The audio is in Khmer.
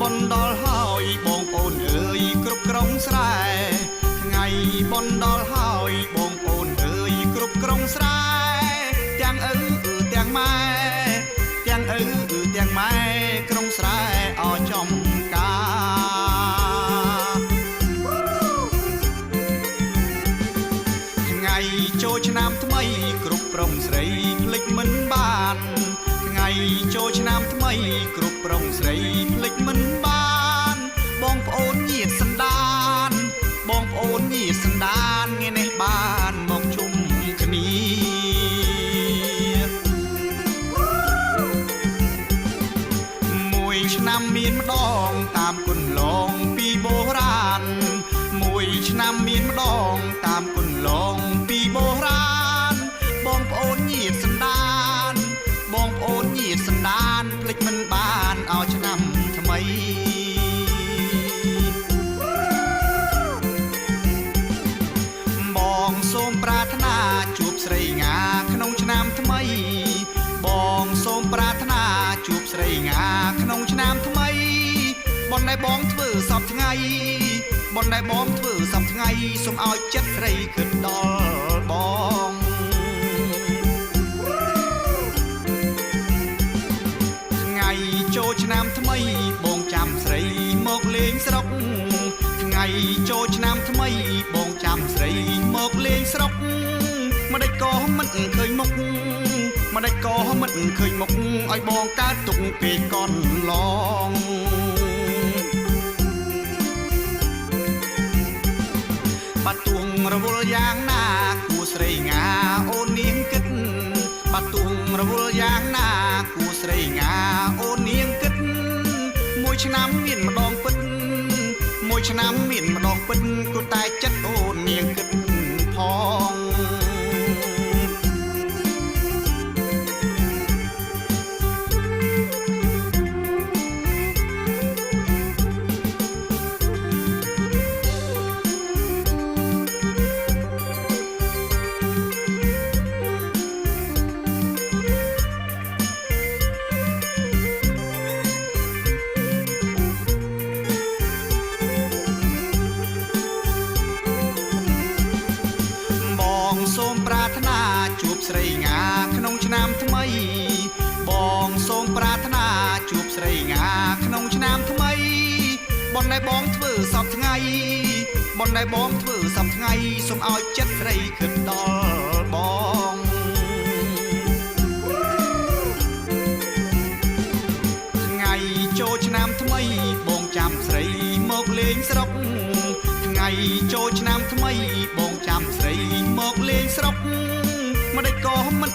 បនដល់ហើយបងប្អូនអើយគ្រប់ក្រុងស្រែថ្ងៃបនដល់ហើយបងប្អូនអើយគ្រប់ក្រុងស្រែទាំងឪទាំងម៉ែទាំងឪទាំងម៉ែក្រុងស្រែអចំការថ្ងៃចូលឆ្នាំថ្មីគ្រប់ប្រុងស្រីភ្លេចមិនបានថ្ងៃចូលឆ្នាំថ្មីគ្រប់ប្រុងស្រីភ្លេចមិនបានបងប្អូនញាតិសន្តានបងប្អូនញាតិសន្តានថ្ងៃនេះបានមកជុំគ្នាមួយឆ្នាំមានម្ដងតាមគុណឡងពីបុរាណមួយឆ្នាំមានម្ដងតាមគុណឡងពីបុរាណបងប្អូនញាតិសន្តានបងប្អូនញាតិសន្តានភ្លេចមិនបានឲ្យឆ្នាំថ្មីបងសូមប្រាថ្នាជួបស្រីងាក្នុងឆ្នាំថ្មីបងសូមប្រាថ្នាជួបស្រីងាក្នុងឆ្នាំថ្មីបនដែលបងធ្វើសពថ្ងៃបនដែលបងធ្វើសពថ្ងៃសូមឲ្យចិត្តស្រីគិតដល់បងថ្ងៃចូលឆ្នាំថ្មីបងចាំស្រីមកលេងស្រុកថ្ងៃចូលឆ្នាំថ្មីបងចាំស្រីមកលេងស្រុកម្ដេចក៏មិនឃើញមុខម្ដេចក៏មិនឃើញមុខឲ្យបងកើតទុកពេកកនឡងបាត់ទួងរវល់យ៉ាងណាគួស្រីងាអូននាងគិតបាត់ទួងរវល់យ៉ាងណាគួស្រីងាអូននាងគិតមួយឆ្នាំមានម្ដងពិតមួយឆ្នាំមានម្ដងពិតគួរតែចិត្តអូននាងគិតផងសូមប្រាថ្នាជួបស្រីងាក្នុងឆ្នាំថ្មីបងសូមប្រាថ្នាជួបស្រីងាក្នុងឆ្នាំថ្មីបនដែលបងធ្វើសពថ្ងៃបនដែលបងធ្វើសពថ្ងៃសូមឲ្យចិត្តស្រីគិតដល់បងថ្ងៃចូលឆ្នាំថ្មីបងចាំស្រីមកលេងស្រុកថ្ងៃចូលឆ្នាំថ្មីបងចាំស្រីមកលេងស្រុកម្ដេចក៏មិន